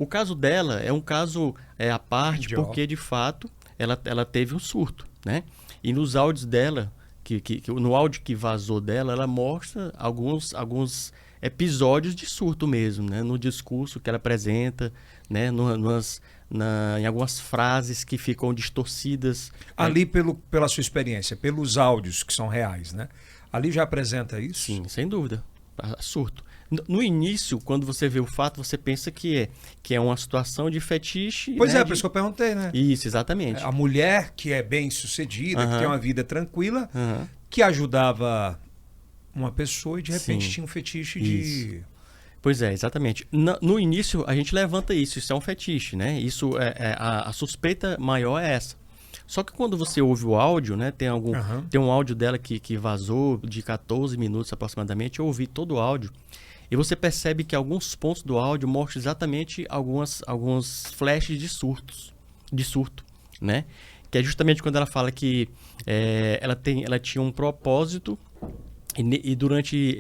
O caso dela é um caso à parte, Idiota. porque de fato ela teve um surto, né? E nos áudios dela, no áudio que vazou dela, ela mostra alguns episódios de surto mesmo, né? No discurso que ela apresenta, né? Em algumas frases que ficam distorcidas. Ali, pela sua experiência, pelos áudios que são reais, né? Ali já apresenta isso? Sim, sem dúvida. Surto. No início, quando você vê o fato, você pensa que é uma situação de fetiche. Pois né? por isso que eu perguntei, né? Isso, exatamente. A mulher que é bem sucedida, que tem uma vida tranquila, que ajudava uma pessoa e de repente Sim. tinha um fetiche Isso. de... Pois é, exatamente. No início, a gente levanta isso é um fetiche, né? Isso a suspeita maior é essa. Só que quando você ouve o áudio, né? Tem um áudio dela que vazou de 14 minutos aproximadamente. Eu ouvi todo o áudio. E você percebe que alguns pontos do áudio mostram exatamente alguns flashes de surto, né? Que é justamente quando ela fala que ela tinha um propósito e durante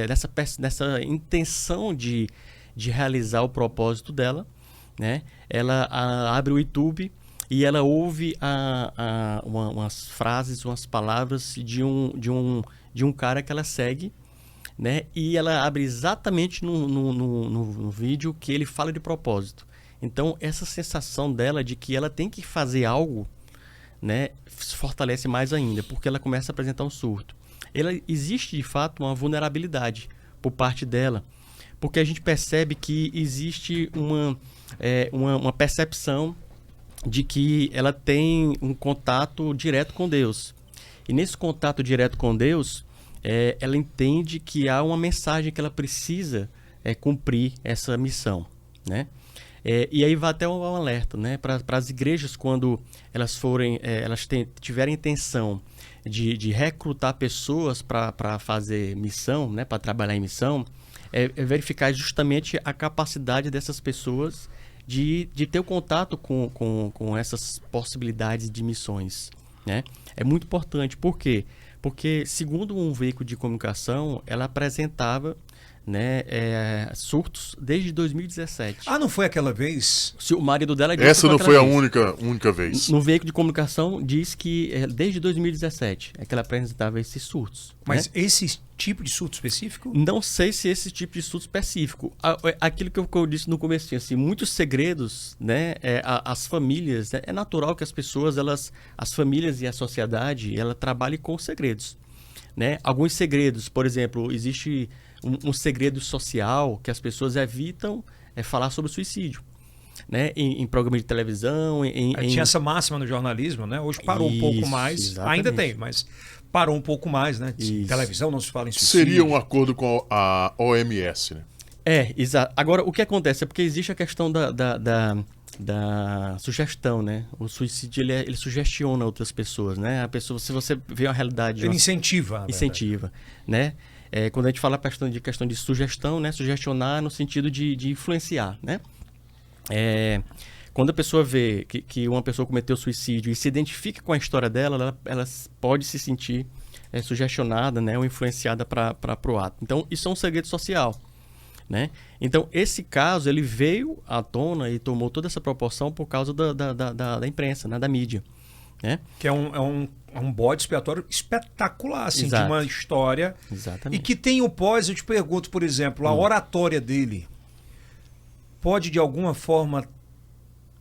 nessa intenção de realizar o propósito dela, né? Ela abre o YouTube e ela ouve umas frases, umas palavras de um cara que ela segue, né? E ela abre exatamente no vídeo que ele fala de propósito. Então, essa sensação dela de que ela tem que fazer algo, né, se fortalece mais ainda, porque ela começa a apresentar um surto. Existe, de fato, uma vulnerabilidade por parte dela, porque a gente percebe que existe uma percepção de que ela tem um contato direto com Deus. E nesse contato direto com Deus, ela entende que há uma mensagem que ela precisa cumprir essa missão, né? E aí vai até um alerta, né? Para as igrejas, quando elas tiverem intenção de recrutar pessoas para fazer missão, né? Para trabalhar em missão, verificar justamente a capacidade dessas pessoas de ter o contato com essas possibilidades de missões, né? É muito importante. Por quê? Porque, segundo um veículo de comunicação, ela apresentava, né, surtos desde 2017. Ah, não foi aquela vez? Se o marido dela disse Essa que não foi a vez. única vez. No veículo de comunicação diz que desde 2017 que ela apresentava esses surtos. Mas né? esse tipo de surto específico? Não sei se esse tipo de surto específico. Aquilo que eu disse no começo, assim, muitos segredos, né? As famílias, né? É natural que as pessoas, as famílias e a sociedade, ela trabalhem com segredos, né? Alguns segredos, por exemplo, existe um segredo social que as pessoas evitam falar sobre o suicídio, né? Em programa de televisão, Tinha essa máxima no jornalismo, né? Hoje parou um pouco mais. Exatamente. Ainda tem, mas parou um pouco mais, né? Isso. Televisão não se fala em suicídio. Seria um acordo com a OMS, né? Exato. Agora, o que acontece é porque existe a questão da sugestão, né? O suicídio, ele sugestiona outras pessoas, né? A pessoa, se você vê a realidade... Ele incentiva. Incentiva, né? Quando a gente fala questão de sugestão, né? Sugestionar no sentido de influenciar, né? Quando a pessoa vê que uma pessoa cometeu suicídio e se identifica com a história dela, ela pode se sentir sugestionada, né? Ou influenciada para o ato. Então, isso é um segredo social, né? Então, esse caso, ele veio à tona e tomou toda essa proporção por causa da imprensa, né? Da mídia, né? Que é um bode expiatório espetacular, assim, Exato. de uma história. Exatamente. E que tem o pós, eu te pergunto, por exemplo, a oratória dele pode, de alguma forma,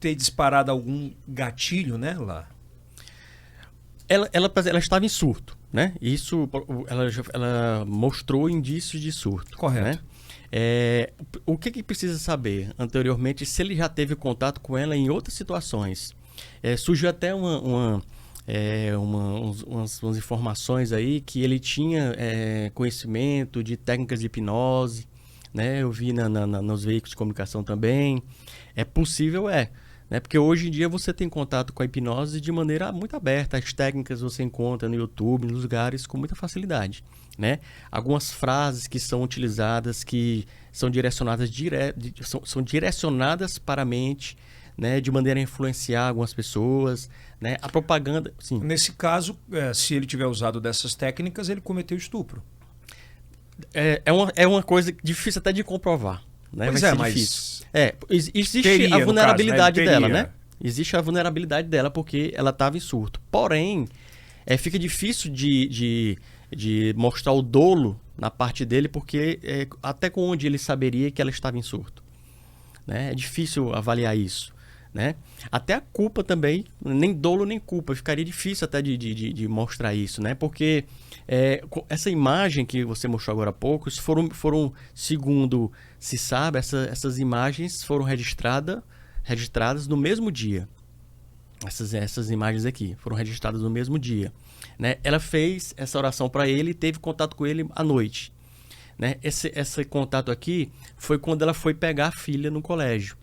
ter disparado algum gatilho nela? Ela estava em surto, né? Isso, ela mostrou indícios de surto. Correto. Né? O que precisa saber anteriormente, se ele já teve contato com ela em outras situações? Surgiu até umas informações aí que ele tinha conhecimento de técnicas de hipnose, né? Eu vi nos veículos de comunicação também. É possível, né? Porque hoje em dia você tem contato com a hipnose de maneira muito aberta. As técnicas você encontra no YouTube, nos lugares, com muita facilidade, né? Algumas frases que são utilizadas, que são direcionadas são direcionadas para a mente, né? De maneira a influenciar algumas pessoas, né? A propaganda... Sim. Nesse caso, se ele tiver usado dessas técnicas, ele cometeu estupro. É uma coisa difícil até de comprovar, né? Pois vai é, ser mas difícil. Existe teria, a no vulnerabilidade caso, né? dela, Teria. né? Existe a vulnerabilidade dela porque ela estava em surto. Porém, fica difícil de mostrar o dolo na parte dele, porque até com onde ele saberia que ela estava em surto, né? É difícil avaliar isso, né? Até a culpa também, nem dolo nem culpa, ficaria difícil até de mostrar isso, né? Porque essa imagem que você mostrou agora há pouco, isso foram segundo se sabe, essas imagens foram registradas no mesmo dia. Essas imagens aqui foram registradas no mesmo dia, né? Ela fez essa oração para ele e teve contato com ele à noite, né? Esse contato aqui foi quando ela foi pegar a filha no colégio,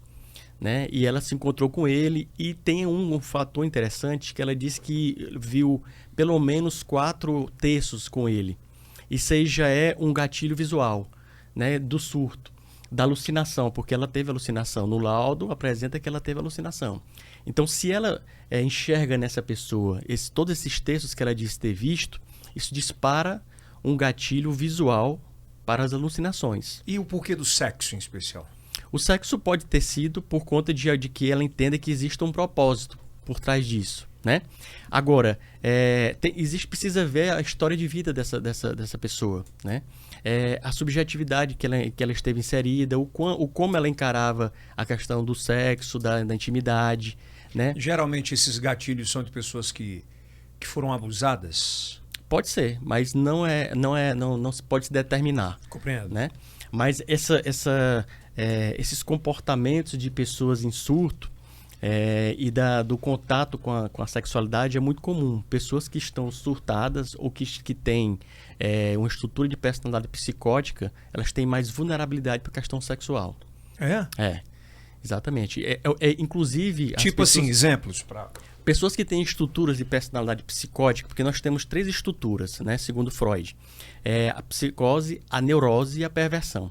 né? E ela se encontrou com ele e tem um fator interessante que ela disse que viu pelo menos 4 terços com ele. Isso aí já é um gatilho visual, né? Do surto, da alucinação, porque ela teve alucinação. No laudo apresenta que ela teve alucinação. Então, se ela enxerga nessa pessoa todos esses textos que ela disse ter visto, isso dispara um gatilho visual para as alucinações. E o porquê do sexo em especial? O sexo pode ter sido por conta de que ela entenda que existe um propósito por trás disso, né? Agora, precisa ver a história de vida dessa pessoa, né? A subjetividade que ela esteve inserida, como ela encarava a questão do sexo, da intimidade, né? Geralmente esses gatilhos são de pessoas que foram abusadas? Pode ser, mas não se pode se determinar. Compreendo. Né? Mas esses comportamentos de pessoas em surto e do contato com a sexualidade é muito comum. Pessoas que estão surtadas ou que têm uma estrutura de personalidade psicótica, elas têm mais vulnerabilidade para a questão sexual. Exatamente. Inclusive... Tipo assim, exemplos para... Pessoas que têm estruturas de personalidade psicótica, porque nós temos 3 estruturas, né, segundo Freud. A psicose, a neurose e a perversão,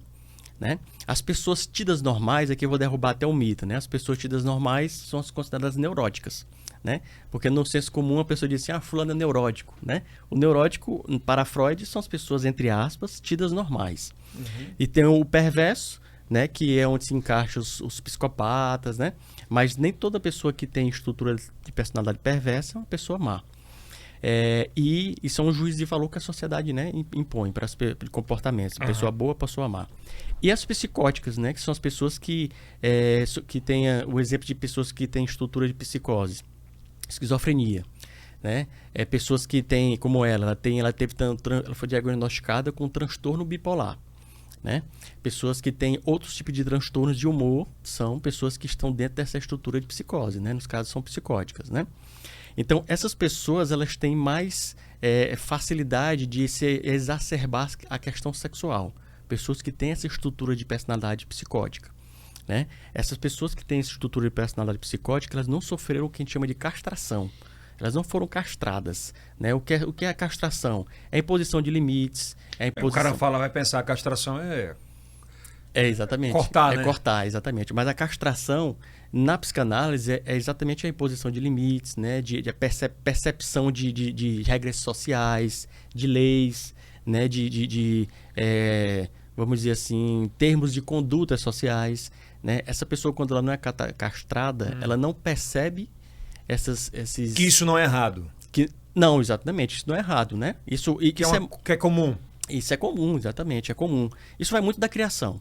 né? As pessoas tidas normais, aqui eu vou derrubar até um mito, né? As pessoas tidas normais são as consideradas neuróticas, né? Porque no senso comum a pessoa diz assim, fulano é neurótico, né? O neurótico, para Freud, são as pessoas, entre aspas, tidas normais. Uhum. E tem o perverso, né, que é onde se encaixam os psicopatas, né? Mas nem toda pessoa que tem estrutura de personalidade perversa é uma pessoa má. E são os juízes de valor que a sociedade, né, impõe para os comportamentos. Pessoa boa, pessoa má. E as psicóticas, né, que são as pessoas que têm o exemplo de pessoas que têm estrutura de psicose, esquizofrenia, né? Pessoas que têm, como ela foi diagnosticada com transtorno bipolar. Né? Pessoas que têm outros tipos de transtornos de humor são pessoas que estão dentro dessa estrutura de psicose, né? Nos casos são psicóticas, né? Então essas pessoas elas têm mais facilidade de se exacerbar a questão sexual. Pessoas que têm essa estrutura de personalidade psicótica, né? Essas pessoas que têm essa estrutura de personalidade psicótica, elas não sofreram o que a gente chama de castração. Elas não foram castradas, né? O que é a castração? É a imposição de limites. O cara vai pensar, a castração exatamente. Cortar, né? Cortar, exatamente. Mas a castração, na psicanálise, é exatamente a imposição de limites, né? De percepção de regras sociais, de leis, né? Vamos dizer assim, termos de condutas sociais, né? Essa pessoa, quando ela não é castrada, ela não percebe esses... Que isso não é errado. Não, exatamente, isso não é errado, né? Que é comum. Isso é comum, exatamente, é comum. Isso vai muito da criação,